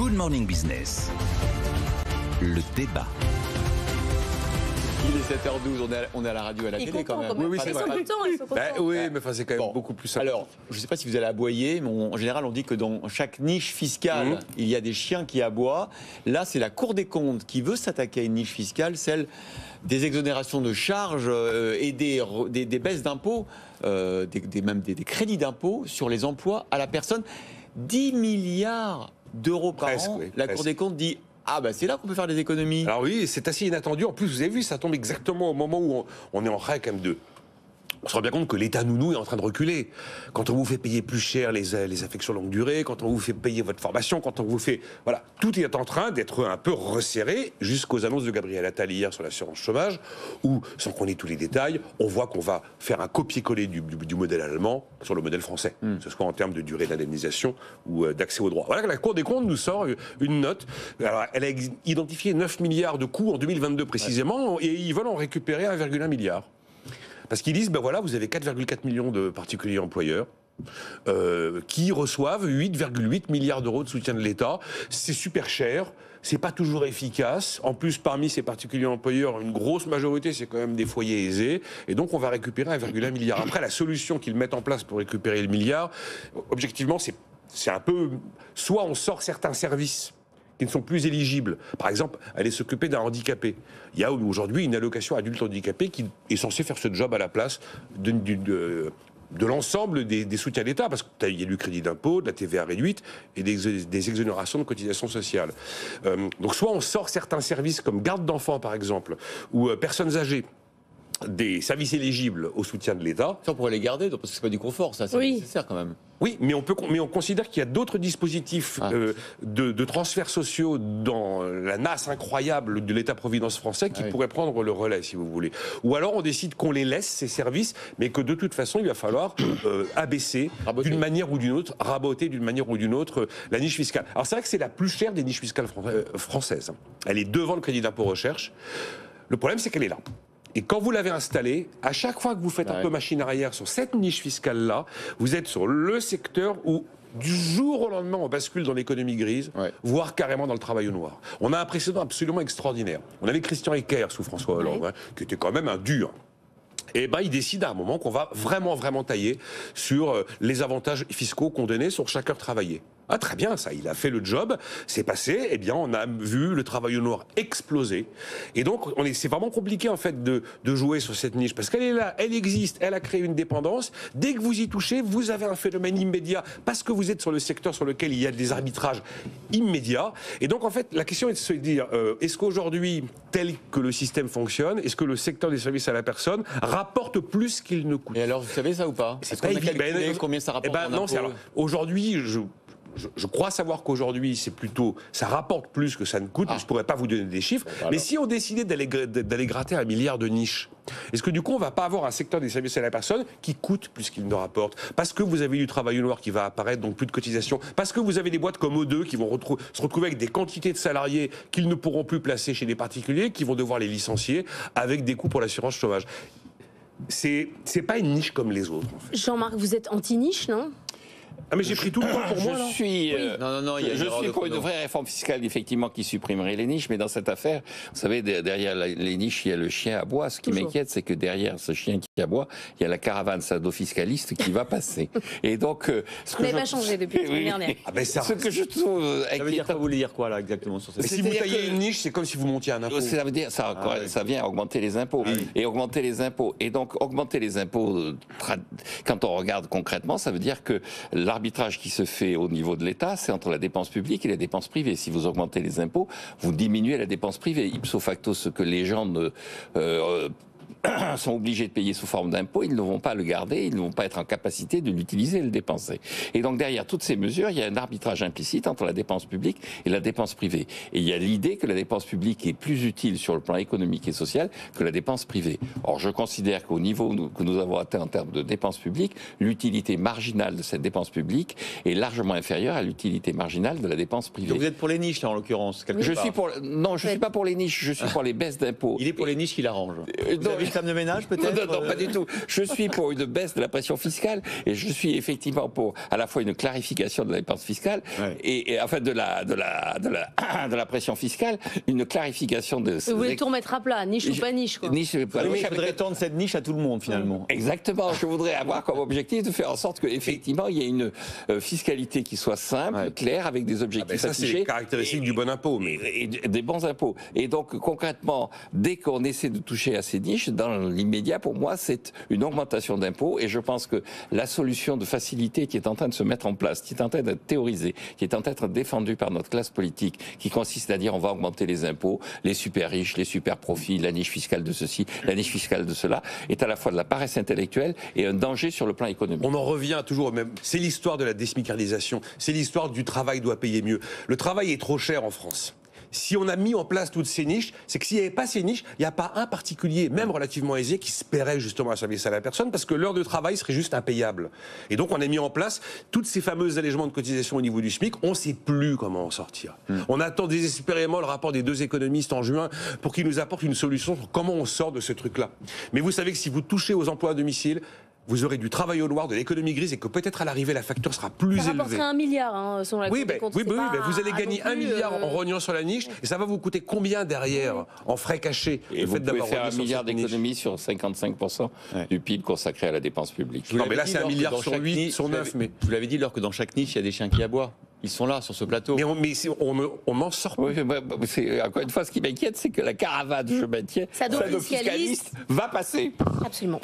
Good Morning Business. Le débat. Il est 7h12, on est à la radio et à la télé quand même. Oui, c'est vrai. Oui, mais enfin, c'est quand même beaucoup plus simple. Alors, je ne sais pas si vous allez aboyer, mais en général, on dit que dans chaque niche fiscale, il y a des chiens qui aboient. Là, c'est la Cour des comptes qui veut s'attaquer à une niche fiscale, celle des exonérations de charges et des baisses d'impôts, même des crédits d'impôts sur les emplois à la personne. 10 milliards d'euros par an. Oui, la Cour des comptes dit... Ah bah c'est là qu'on peut faire des économies. Alors oui, c'est assez inattendu. En plus, vous avez vu, ça tombe exactement au moment où on est en train quand même de... On se rend bien compte que l'État nounou est en train de reculer. Quand on vous fait payer plus cher les affections longue durée, quand on vous fait payer votre formation, quand on vous fait... Voilà, tout est en train d'être un peu resserré jusqu'aux annonces de Gabriel Attal hier sur l'assurance chômage, où, sans qu'on ait tous les détails, on voit qu'on va faire un copier-coller du modèle allemand sur le modèle français. Que ce soit en termes de durée d'indemnisation ou d'accès aux droits. Voilà que la Cour des comptes nous sort une note. Alors, elle a identifié 9 milliards de coûts en 2022 précisément, et ils veulent en récupérer 1,1 milliard. Parce qu'ils disent, ben voilà, vous avez 4,4 millions de particuliers employeurs qui reçoivent 8,8 milliards d'euros de soutien de l'État. C'est super cher, c'est pas toujours efficace. En plus, parmi ces particuliers employeurs, une grosse majorité, c'est quand même des foyers aisés. Et donc, on va récupérer 1,1 milliard. Après, la solution qu'ils mettent en place pour récupérer le milliard, objectivement, c'est un peu... Soit on sort certains services qui ne sont plus éligibles. Par exemple, aller s'occuper d'un handicapé. Il y a aujourd'hui une allocation adulte handicapé qui est censée faire ce job à la place de l'ensemble des soutiens d'État, parce qu'il y a du crédit d'impôt, de la TVA réduite et des exonérations de cotisations sociales. Donc soit on sort certains services comme garde d'enfants, par exemple, ou personnes âgées, des services éligibles au soutien de l'État. Ça, on pourrait les garder, parce que c'est pas du confort, ça, c'est nécessaire quand même. Oui, mais on considère qu'il y a d'autres dispositifs de transferts sociaux dans la nasse incroyable de l'État-providence français qui pourraient prendre le relais, si vous voulez. Ou alors on décide qu'on les laisse, ces services, mais que de toute façon, il va falloir abaisser d'une manière ou d'une autre, raboter d'une manière ou d'une autre la niche fiscale. Alors c'est vrai que c'est la plus chère des niches fiscales françaises. Elle est devant le crédit d'impôt recherche. Le problème, c'est qu'elle est là. Et quand vous l'avez installé, à chaque fois que vous faites un peu machine arrière sur cette niche fiscale-là, vous êtes sur le secteur où, du jour au lendemain, on bascule dans l'économie grise, voire carrément dans le travail au noir. On a un précédent absolument extraordinaire. On avait Christian Eckert sous François Hollande, qui était quand même un dur. Et ben, il décide à un moment qu'on va vraiment tailler sur les avantages fiscaux qu'on donnait sur chaque heure travaillée. Ah, très bien, ça, il a fait le job, c'est passé, eh bien, on a vu le travail au noir exploser. Et donc, c'est vraiment compliqué, en fait, de jouer sur cette niche, parce qu'elle est là, elle existe, elle a créé une dépendance. Dès que vous y touchez, vous avez un phénomène immédiat, parce que vous êtes sur le secteur sur lequel il y a des arbitrages immédiats. Et donc, en fait, la question est de se dire, est-ce qu'aujourd'hui, tel que le système fonctionne, est-ce que le secteur des services à la personne rapporte plus qu'il ne coûte? Et alors, vous savez ça ou pas? C'est pas évident. Combien ça rapporte en impôts? Aujourd'hui, je crois savoir qu'aujourd'hui, c'est plutôt, ça rapporte plus que ça ne coûte. Je ne pourrais pas vous donner des chiffres. Mais si on décidait d'aller gratter 1 milliard de niches, est-ce que du coup, on ne va pas avoir un secteur des services à la personne qui coûte plus qu'il ne rapporte? Parce que vous avez du travail au noir qui va apparaître, donc plus de cotisations. Parce que vous avez des boîtes comme O2 qui vont se retrouver avec des quantités de salariés qu'ils ne pourront plus placer chez les particuliers, qui vont devoir les licencier avec des coûts pour l'assurance chômage. C'est pas une niche comme les autres. En fait. Jean-Marc, vous êtes anti-niche, non? Ah mais j'ai pris tout le temps pour moi. Je suis pour une de vraie réforme fiscale, effectivement, qui supprimerait les niches. Mais dans cette affaire, vous savez, derrière les niches, il y a le chien à bois. Ce qui m'inquiète, c'est que derrière ce chien qui aboie, il y a la caravane sado-fiscaliste qui va passer. Et donc, vous n'avez pas changé depuis la semaine dernière. Ah ben ce que je trouve inquiétant. Ça veut dire quoi là exactement sur cette... Si vous taillez une niche, c'est comme si vous montiez un impôt. Ça veut dire ça vient augmenter les impôts et augmenter les impôts. Et donc augmenter les impôts, quand on regarde concrètement, ça veut dire que l'arbitrage qui se fait au niveau de l'État, c'est entre la dépense publique et la dépense privée. Si vous augmentez les impôts, vous diminuez la dépense privée. Ipso facto, ce que les gens sont obligés de payer sous forme d'impôt, ils ne vont pas le garder, ils ne vont pas être en capacité de l'utiliser et le dépenser. Et donc derrière toutes ces mesures, il y a un arbitrage implicite entre la dépense publique et la dépense privée. Et il y a l'idée que la dépense publique est plus utile sur le plan économique et social que la dépense privée. Or, je considère qu'au niveau que nous avons atteint en termes de dépenses publiques, l'utilité marginale de cette dépense publique est largement inférieure à l'utilité marginale de la dépense privée. Donc vous êtes pour les niches, là, en l'occurrence? Non, je ne suis pas pour les niches, je suis pour les baisses d'impôts. Il est pour les niches qui l'arrangent. une femme de ménage, peut-être? Non, pas du tout. Je suis pour une baisse de la pression fiscale et je suis effectivement pour à la fois une clarification de la dépense fiscale et enfin de la pression fiscale, une clarification de. Vous voulez tout remettre à plat, niche ou pas niche, quoi. Niche, pas Oui, mais niche. il faudrait tendre cette niche à tout le monde, finalement. Exactement. Je voudrais avoir comme objectif de faire en sorte qu'effectivement il y ait une fiscalité qui soit simple, claire, avec des objectifs ça, c'est affichés. caractéristique du bon impôt. Mais... Et des bons impôts. Et donc, concrètement, dès qu'on essaie de toucher à ces niches, dans l'immédiat, pour moi, c'est une augmentation d'impôts. Et je pense que la solution de facilité qui est en train de se mettre en place, qui est en train d'être théorisée, qui est en train d'être défendue par notre classe politique, qui consiste à dire on va augmenter les impôts, les super riches, les super profits, la niche fiscale de ceci, la niche fiscale de cela, est à la fois de la paresse intellectuelle et un danger sur le plan économique. On en revient toujours au même. C'est l'histoire de la désmicardisation. C'est l'histoire du travail doit payer mieux. Le travail est trop cher en France. Si on a mis en place toutes ces niches, c'est que s'il n'y avait pas ces niches, il n'y a pas un particulier, même relativement aisé, qui se paierait justement un service à la personne, parce que l'heure de travail serait juste impayable. Et donc on a mis en place toutes ces fameux allègements de cotisation au niveau du SMIC. On ne sait plus comment en sortir. On attend désespérément le rapport des 2 économistes en juin pour qu'ils nous apportent une solution sur comment on sort de ce truc-là. Mais vous savez que si vous touchez aux emplois à domicile, vous aurez du travail au noir, de l'économie grise, et que peut-être à l'arrivée, la facture sera plus élevée. Ça rapporterait 1 milliard, selon la Cour des comptes. Oui, vous allez gagner 1 milliard en rognant sur la niche, et ça va vous coûter combien derrière, en frais cachés? Et vous pouvez faire 1 milliard d'économies sur 55% du PIB consacré à la dépense publique. Non, mais là, c'est 1 milliard sur 8, sur 9. Mais je vous l'avais dit, alors que dans chaque niche, il y a des chiens qui aboient. Ils sont là, sur ce plateau. Mais on n'en sort pas. Oui, encore une fois, ce qui m'inquiète, c'est que la caravane, je maintiens, ça fiscaliste va passer. Absolument.